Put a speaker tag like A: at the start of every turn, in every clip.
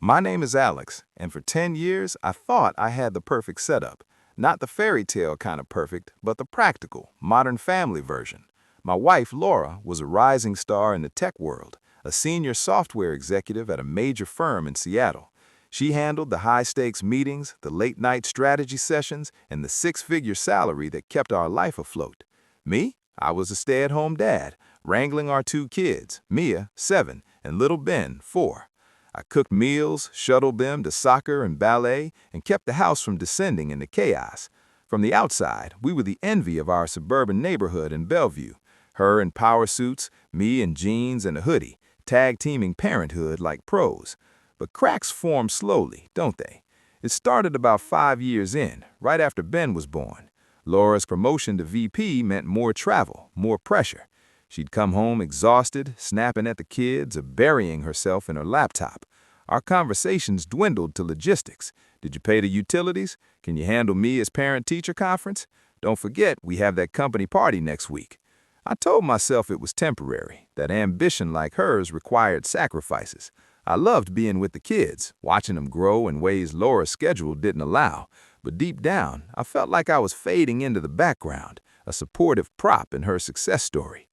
A: My name is Alex, and for 10 years, I thought I had the perfect setup. Not the fairy tale kind of perfect, but the practical, modern family version. My wife, Laura, was a rising star in the tech world, a senior software executive at a major firm in Seattle. She handled the high-stakes meetings, the late-night strategy sessions, and the six-figure salary that kept our life afloat. Me? I was a stay-at-home dad, wrangling our two kids, Mia, 7, and little Ben, 4. I cooked meals, shuttled them to soccer and ballet, and kept the house from descending into chaos. From the outside, we were the envy of our suburban neighborhood in Bellevue. Her in power suits, me in jeans and a hoodie, tag-teaming parenthood like pros. But cracks form slowly, don't they? It started about 5 years in, right after Ben was born. Laura's promotion to VP meant more travel, more pressure. She'd come home exhausted, snapping at the kids or burying herself in her laptop. Our conversations dwindled to logistics. Did you pay the utilities? Can you handle me as parent-teacher conference? Don't forget, we have that company party next week. I told myself it was temporary, that ambition like hers required sacrifices. I loved being with the kids, watching them grow in ways Laura's schedule didn't allow. But deep down, I felt like I was fading into the background, a supportive prop in her success story.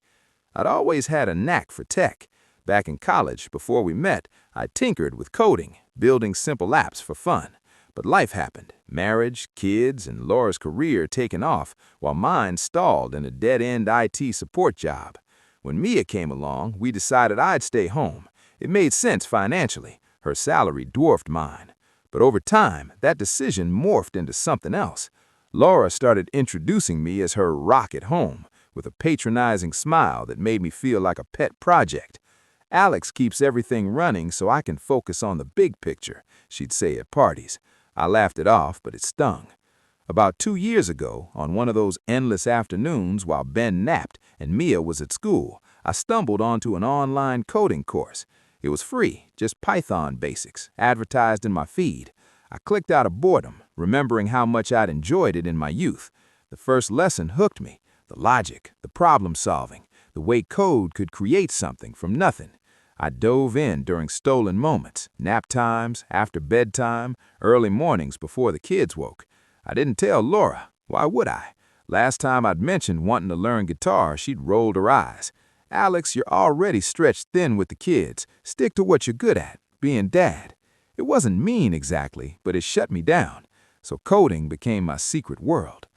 A: I'd always had a knack for tech. Back in college, before we met, I tinkered with coding, building simple apps for fun. But life happened. Marriage, kids, and Laura's career taken off, while mine stalled in a dead-end IT support job. When Mia came along, we decided I'd stay home. It made sense financially. Her salary dwarfed mine. But over time, that decision morphed into something else. Laura started introducing me as her rock at home, with a patronizing smile that made me feel like a pet project. Alex keeps everything running so I can focus on the big picture, she'd say at parties. I laughed it off, but it stung. About 2 years ago, on one of those endless afternoons while Ben napped and Mia was at school, I stumbled onto an online coding course. It was free, just Python basics, advertised in my feed. I clicked out of boredom, remembering how much I'd enjoyed it in my youth. The first lesson hooked me. The logic, the problem-solving, the way code could create something from nothing. I dove in during stolen moments, nap times, after bedtime, early mornings before the kids woke. I didn't tell Laura. Why would I? Last time I'd mentioned wanting to learn guitar, she'd rolled her eyes. Alex, you're already stretched thin with the kids. Stick to what you're good at, being dad. It wasn't mean exactly, but it shut me down. So coding became my secret world.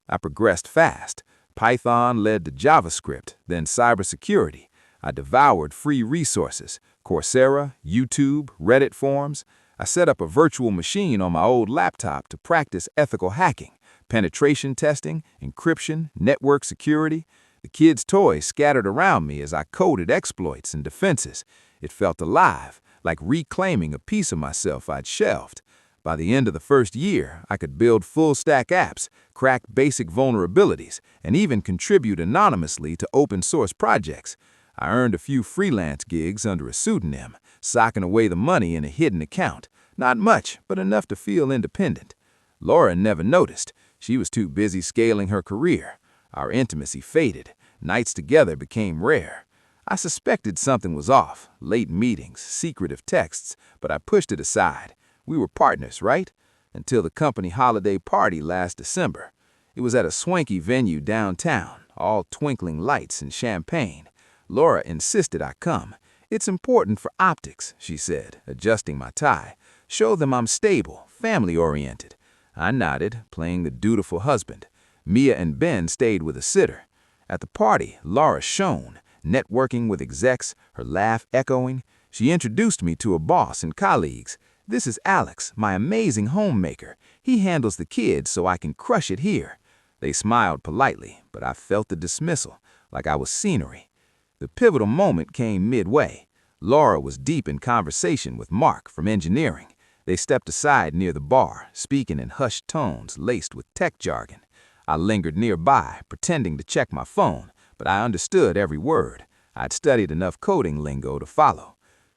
A: I progressed fast. Python led to JavaScript, then cybersecurity. I devoured free resources, Coursera, YouTube, Reddit forums. I set up a virtual machine on my old laptop to practice ethical hacking, penetration testing, encryption, network security. The kids' toys scattered around me as I coded exploits and defenses. It felt alive, like reclaiming a piece of myself I'd shelved. By the end of the first year, I could build full-stack apps, crack basic vulnerabilities, and even contribute anonymously to open-source projects. I earned a few freelance gigs under a pseudonym, socking away the money in a hidden account. Not much, but enough to feel independent. Laura never noticed. She was too busy scaling her career. Our intimacy faded. Nights together became rare. I suspected something was off, late meetings, secretive texts, but I pushed it aside. We were partners, right? Until the company holiday party last December. It was at a swanky venue downtown, all twinkling lights and champagne. Laura insisted I come. It's important for optics, she said, adjusting my tie. Show them I'm stable, family-oriented. I nodded, playing the dutiful husband. Mia and Ben stayed with a sitter. At the party, Laura shone, networking with execs, her laugh echoing. She introduced me to a boss and colleagues. This is Alex, my amazing homemaker. He handles the kids so I can crush it here. They smiled politely, but I felt the dismissal, like I was scenery. The pivotal moment came midway. Laura was deep in conversation with Mark from engineering. They stepped aside near the bar, speaking in hushed tones laced with tech jargon. I lingered nearby, pretending to check my phone, but I understood every word. I'd studied enough coding lingo to follow.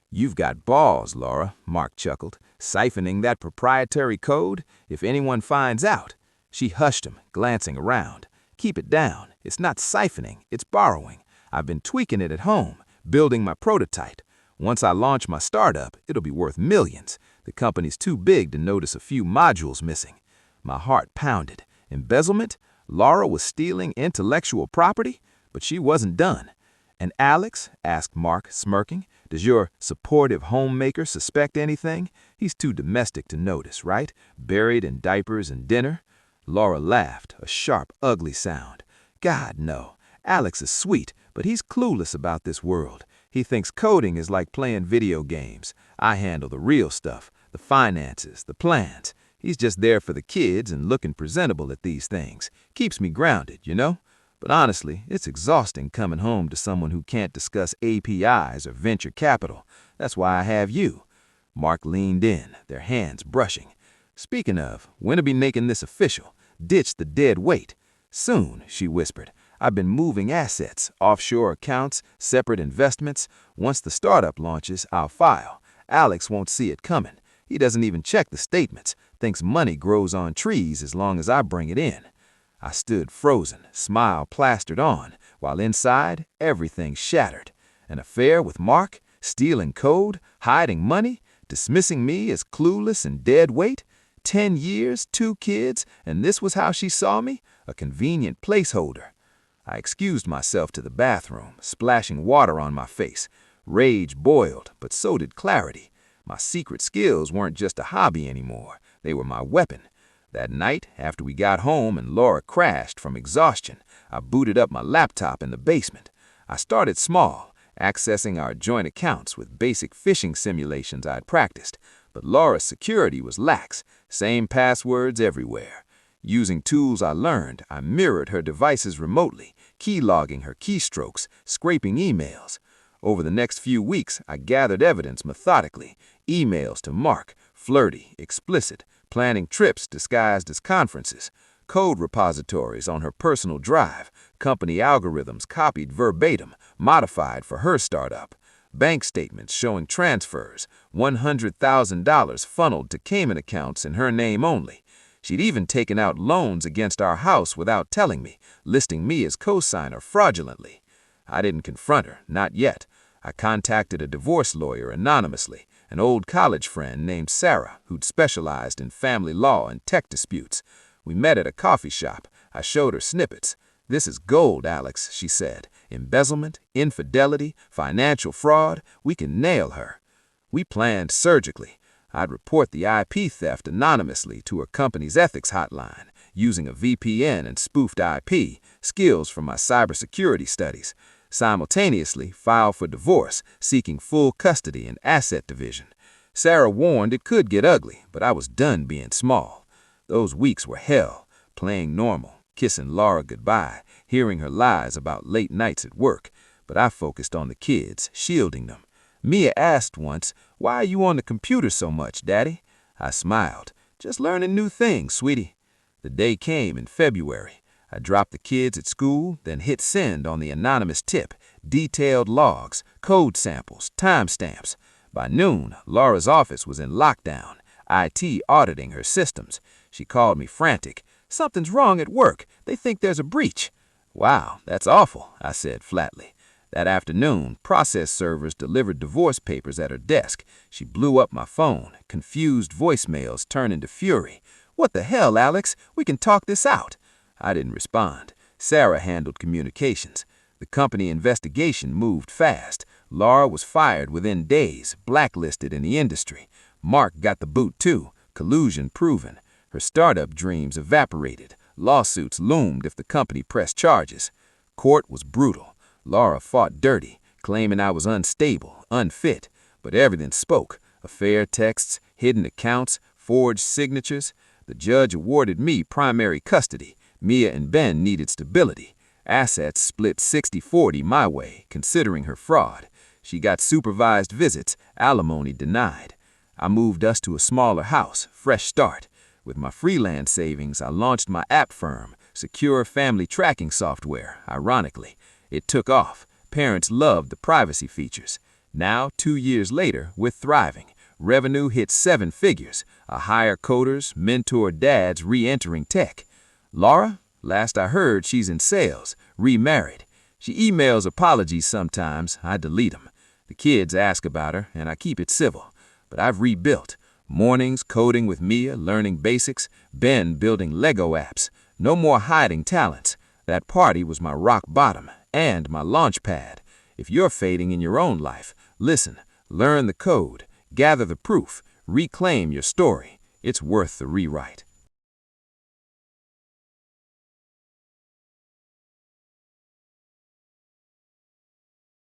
A: "You've got balls, Laura," Mark chuckled. "Siphoning that proprietary code? If anyone finds out." She hushed him, glancing around. "Keep it down. It's not siphoning, it's borrowing. I've been tweaking it at home, building my prototype. Once I launch my startup, it'll be worth millions. The company's too big to notice a few modules missing. My heart pounded. Embezzlement? Laura was stealing intellectual property? But she wasn't done. "And Alex?" asked Mark, smirking. "Does your supportive homemaker suspect anything? He's too domestic to notice, right? Buried in diapers and dinner?" Laura laughed, a sharp, ugly sound. "God, no. Alex is sweet, but he's clueless about this world. He thinks coding is like playing video games. I handle the real stuff, the finances, the plans. He's just there for the kids and looking presentable at these things. Keeps me grounded, you know? But honestly, it's exhausting coming home to someone who can't discuss APIs or venture capital. That's why I have you." Mark leaned in, their hands brushing. "Speaking of, when are we making this official? Ditch the dead weight." "Soon," she whispered. "I've been moving assets, offshore accounts, separate investments. Once the startup launches, I'll file. Alex won't see it coming. He doesn't even check the statements, thinks money grows on trees as long as I bring it in." I stood frozen, smile plastered on, while inside, everything shattered. An affair with Mark, stealing code, hiding money, dismissing me as clueless and dead weight. 10 years, 2 kids, and this was how she saw me? A convenient placeholder. I excused myself to the bathroom, splashing water on my face. Rage boiled, but so did clarity. My secret skills weren't just a hobby anymore. They were my weapon. That night, after we got home and Laura crashed from exhaustion, I booted up my laptop in the basement. I started small, accessing our joint accounts with basic phishing simulations I'd practiced. But Laura's security was lax, same passwords everywhere. Using tools I learned, I mirrored her devices remotely, keylogging her keystrokes, scraping emails. Over the next few weeks, I gathered evidence methodically. Emails to Mark, flirty, explicit, planning trips disguised as conferences, code repositories on her personal drive, company algorithms copied verbatim, modified for her startup, bank statements showing transfers, $100,000 funneled to Cayman accounts in her name only. She'd even taken out loans against our house without telling me, listing me as co-signer fraudulently. I didn't confront her, not yet. I contacted a divorce lawyer anonymously, an old college friend named Sarah who'd specialized in family law and tech disputes. We met at a coffee shop. I showed her snippets. "This is gold, Alex," she said. "Embezzlement, infidelity, financial fraud. We can nail her." We planned surgically. I'd report the IP theft anonymously to her company's ethics hotline, using a VPN and spoofed IP, skills from my cybersecurity studies. Simultaneously, file for divorce, seeking full custody and asset division. Sarah warned it could get ugly, but I was done being small. Those weeks were hell, playing normal, kissing Laura goodbye, hearing her lies about late nights at work. But I focused on the kids, shielding them. Mia asked once, "Why are you on the computer so much, Daddy?" I smiled. "Just learning new things, sweetie." The day came in February. I dropped the kids at school, then hit send on the anonymous tip, detailed logs, code samples, timestamps. By noon, Laura's office was in lockdown, IT auditing her systems. She called me frantic. "Something's wrong at work. They think there's a breach." "Wow, that's awful," I said flatly. That afternoon, process servers delivered divorce papers at her desk. She blew up my phone. Confused voicemails turned into fury. "What the hell, Alex? We can talk this out." I didn't respond. Sarah handled communications. The company investigation moved fast. Laura was fired within days, blacklisted in the industry. Mark got the boot too, collusion proven. Her startup dreams evaporated. Lawsuits loomed if the company pressed charges. Court was brutal. Laura fought dirty, claiming I was unstable, unfit. But everything spoke. Affair texts, hidden accounts, forged signatures. The judge awarded me primary custody. Mia and Ben needed stability. Assets split 60-40 my way, considering her fraud. She got supervised visits, alimony denied. I moved us to a smaller house, fresh start. With my freelance savings, I launched my app firm, secure family tracking software, ironically. It took off. Parents loved the privacy features. Now, 2 years later, we're thriving. Revenue hit 7 figures. I hire coders, mentor dads re-entering tech. Laura, last I heard, she's in sales, remarried. She emails apologies sometimes. I delete them.
B: The kids ask about her, and I keep it civil. But I've rebuilt. Mornings coding with Mia, learning basics. Ben building Lego apps. No more hiding talents. That party was my rock bottom and my launch pad. If you're fading in your own life, listen, learn the code, gather the proof, reclaim your story. It's worth the rewrite.